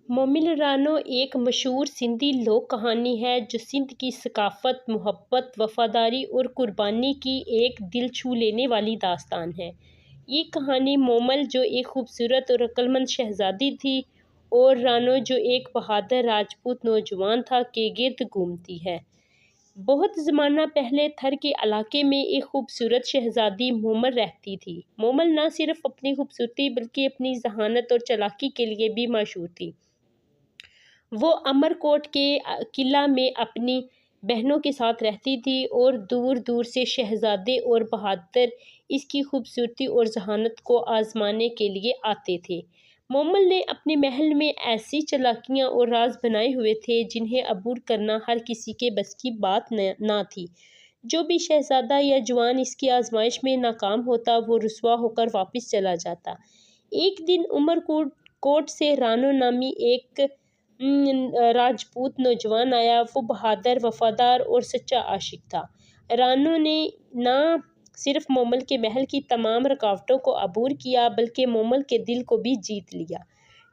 مومل رانو ایک مشہور سندھی لوک کہانی ہے جو سندھ کی ثقافت، محبت، وفاداری اور قربانی کی ایک دل چھو لینے والی داستان ہے۔ یہ کہانی مومل جو ایک خوبصورت اور عقلمند شہزادی تھی اور رانو جو ایک بہادر راجپوت نوجوان تھا کے گرد گھومتی ہے۔ بہت زمانہ پہلے تھر کے علاقے میں ایک خوبصورت شہزادی مومل رہتی تھی۔ مومل نہ صرف اپنی خوبصورتی بلکہ اپنی ذہانت اور چالاکی کے لیے بھی مشہور تھی۔ وہ امر کوٹ کے قلعہ میں اپنی بہنوں کے ساتھ رہتی تھی اور دور دور سے شہزادے اور بہادر اس کی خوبصورتی اور ذہانت کو آزمانے کے لیے آتے تھے۔ مومل نے اپنے محل میں ایسی چالاکیاں اور راز بنائے ہوئے تھے جنہیں عبور کرنا ہر کسی کے بس کی بات نہ تھی۔ جو بھی شہزادہ یا جوان اس کی آزمائش میں ناکام ہوتا وہ رسوا ہو کر واپس چلا جاتا۔ ایک دن امر کوٹ سے رانو نامی ایک راجپوت نوجوان آیا۔ وہ بہادر، وفادار اور سچا عاشق تھا۔ رانو نے نہ صرف مومل کے محل کی تمام رکاوٹوں کو عبور کیا بلکہ مومل کے دل کو بھی جیت لیا۔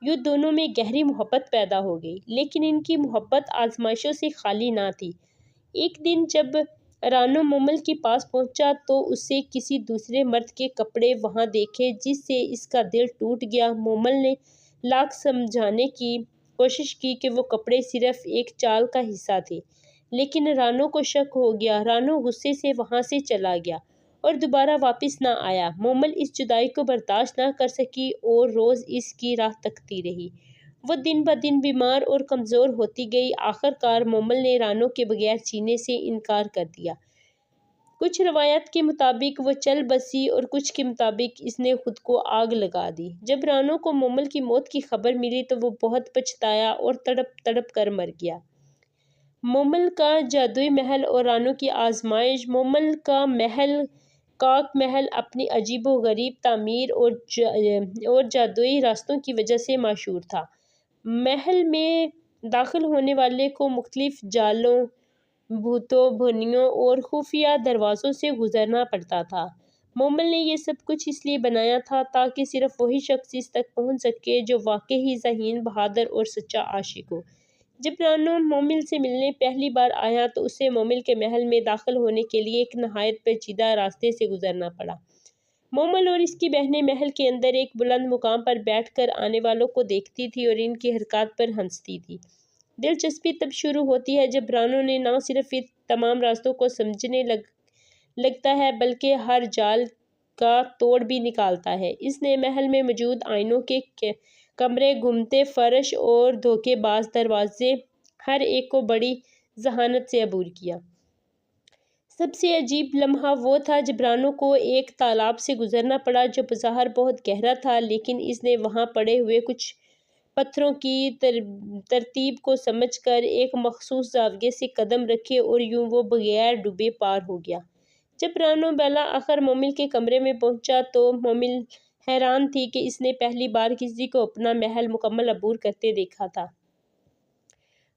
یوں دونوں میں گہری محبت پیدا ہو گئی، لیکن ان کی محبت آزمائشوں سے خالی نہ تھی۔ ایک دن جب رانو مومل کے پاس پہنچا تو اسے کسی دوسرے مرد کے کپڑے وہاں دیکھے جس سے اس کا دل ٹوٹ گیا۔ مومل نے لاکھ سمجھانے کی کوشش کی کہ وہ کپڑے صرف ایک چال کا حصہ تھے، لیکن رانو کو شک ہو گیا۔ رانو غصے سے وہاں سے چلا گیا اور دوبارہ واپس نہ آیا۔ مومل اس جدائی کو برداشت نہ کر سکی اور روز اس کی راہ تکتی رہی۔ وہ دن بدن بیمار اور کمزور ہوتی گئی۔ آخر کار مومل نے رانو کے بغیر جینے سے انکار کر دیا۔ کچھ روایات کے مطابق وہ چل بسی اور کچھ کے مطابق اس نے خود کو آگ لگا دی۔ جب رانو کو مومل کی موت کی خبر ملی تو وہ بہت پچھتایا اور تڑپ تڑپ کر مر گیا۔ مومل کا جادوئی محل اور رانو کی آزمائش۔ مومل کا محل کاک محل اپنی عجیب و غریب تعمیر اور جادوئی راستوں کی وجہ سے مشہور تھا۔ محل میں داخل ہونے والے کو مختلف جالوں، بھوتوں، بھونیوں اور خفیہ دروازوں سے گزرنا پڑتا تھا۔ مومل نے یہ سب کچھ اس لیے بنایا تھا تاکہ صرف وہی شخص اس تک پہنچ سکے جو واقعی ذہین، بہادر اور سچا عاشق ہو۔ جب رانو مومل سے ملنے پہلی بار آیا تو اسے مومل کے محل میں داخل ہونے کے لیے ایک نہایت پیچیدہ راستے سے گزرنا پڑا۔ مومل اور اس کی بہنیں محل کے اندر ایک بلند مقام پر بیٹھ کر آنے والوں کو دیکھتی تھی اور ان کی حرکات پر ہنستی تھی۔ دلچسپی تب شروع ہوتی ہے جب رانو نے نہ صرف ان تمام راستوں کو سمجھنے لگتا ہے بلکہ ہر جال کا توڑ بھی نکالتا ہے۔ اس نے محل میں موجود آئینوں کے کمرے، گھومتے فرش اور دھوکے باز دروازے ہر ایک کو بڑی ذہانت سے عبور کیا۔ سب سے عجیب لمحہ وہ تھا جب رانو کو ایک تالاب سے گزرنا پڑا جو بظاہر بہت گہرا تھا، لیکن اس نے وہاں پڑے ہوئے کچھ پتھروں کی ترتیب کو سمجھ کر ایک مخصوص زاویے سے قدم رکھے اور یوں وہ بغیر ڈوبے پار ہو گیا۔ جب رانو بالآخر مومل کے کمرے میں پہنچا تو مومل حیران تھی کہ اس نے پہلی بار کسی کو اپنا محل مکمل عبور کرتے دیکھا تھا۔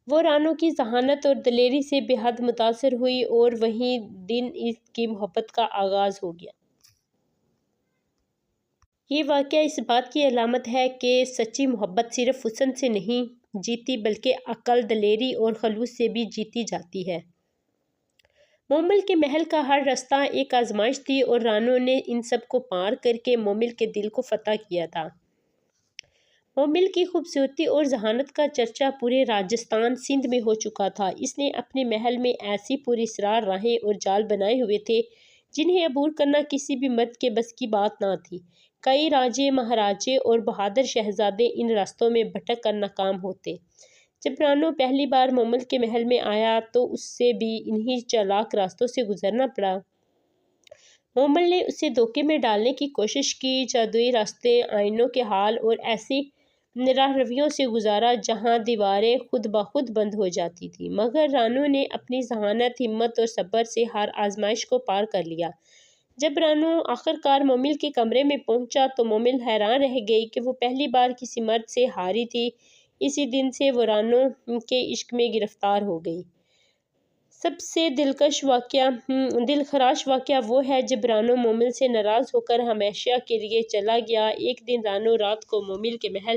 وہ رانو کی ذہانت اور دلیری سے بے حد متاثر ہوئی اور وہیں دن اس کی محبت کا آغاز ہو گیا۔ یہ واقعہ اس بات کی علامت ہے کہ سچی محبت صرف حسن سے نہیں جیتی بلکہ عقل، دلیری اور خلوص سے بھی جیتی جاتی ہے۔ مومل کے محل کا ہر راستہ ایک آزمائش تھی اور رانو نے ان سب کو پار کر کے مومل کے دل کو فتح کیا تھا۔ مومل کی خوبصورتی اور ذہانت کا چرچا پورے راجستھان، سندھ میں ہو چکا تھا۔ اس نے اپنے محل میں ایسی پراسرار راہیں اور جال بنائے ہوئے تھے جنہیں عبور کرنا کسی بھی مرد کے بس کی بات نہ تھی۔ کئی راجے، مہاراجے اور بہادر شہزادے ان راستوں میں بھٹک کر ناکام ہوتے۔ جب رانو پہلی بار مومل کے محل میں آیا تو اسے بھی انہی چالاک راستوں سے گزرنا پڑا۔ مومل نے اسے دھوکے میں ڈالنے کی کوشش کی، جادوئی راستے، آئینوں کے حال اور ایسی راہرویوں سے گزارا جہاں دیواریں خود بخود بند ہو جاتی تھیں، مگر رانو نے اپنی ذہانت، ہمت اور صبر سے ہر آزمائش کو پار کر لیا۔ جب رانو آخر کار مومل کے کمرے میں پہنچا تو مومل حیران رہ گئی کہ وہ پہلی بار کسی مرد سے ہاری تھی۔ اسی دن سے وہ رانو کے عشق میں گرفتار ہو گئی۔ سب سے دلخراش واقعہ وہ ہے جب رانو مومل سے ناراض ہو کر ہمیشہ کے لیے چلا گیا۔ ایک دن رانو رات کو مومل کے محل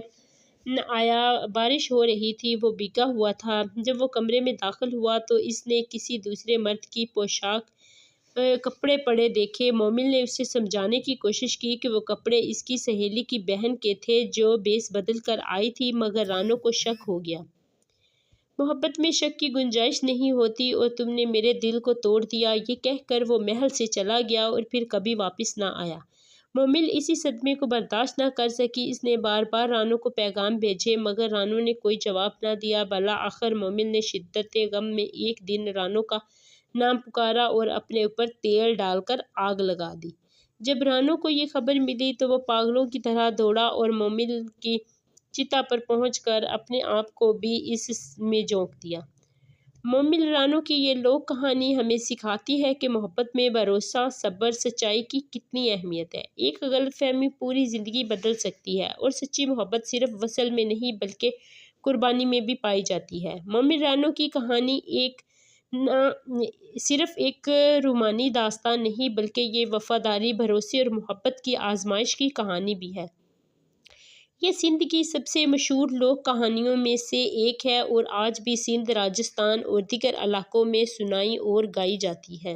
آیا۔ بارش ہو رہی تھی، وہ بھیگا ہوا تھا۔ جب وہ کمرے میں داخل ہوا تو اس نے کسی دوسرے مرد کی پوشاک کپڑے پڑے دیکھے۔ مومل نے اسے سمجھانے کی کوشش کی کہ وہ کپڑے اس کی سہیلی کی بہن کے تھے جو بیس بدل کر آئی تھی، مگر رانو کو شک ہو گیا۔ محبت میں شک کی گنجائش نہیں ہوتی اور تم نے میرے دل کو توڑ دیا، یہ کہہ کر وہ محل سے چلا گیا اور پھر کبھی واپس نہ آیا۔ مومل اسی صدمے کو برداشت نہ کر سکی۔ اس نے بار بار رانو کو پیغام بھیجے مگر رانو نے کوئی جواب نہ دیا۔ بالآخر مومل نے شدت غم میں ایک دن رانو کا نام پکارا اور اپنے اوپر تیل ڈال کر آگ لگا دی۔ جب رانو کو یہ خبر ملی تو وہ پاگلوں کی طرح دوڑا اور مومل کی چتا پر پہنچ کر اپنے آپ کو بھی اس میں جھونک دیا۔ مومل رانو کی یہ لوک کہانی ہمیں سکھاتی ہے کہ محبت میں بھروسہ، صبر، سچائی کی کتنی اہمیت ہے۔ ایک غلط فہمی پوری زندگی بدل سکتی ہے اور سچی محبت صرف وصل میں نہیں بلکہ قربانی میں بھی پائی جاتی ہے۔ مومل رانو کی کہانی صرف ایک رومانی داستان نہیں بلکہ یہ وفاداری، بھروسے اور محبت کی آزمائش کی کہانی بھی ہے۔ یہ سندھ کی سب سے مشہور لوک کہانیوں میں سے ایک ہے اور آج بھی سندھ، راجستھان اور دیگر علاقوں میں سنائی اور گائی جاتی ہے۔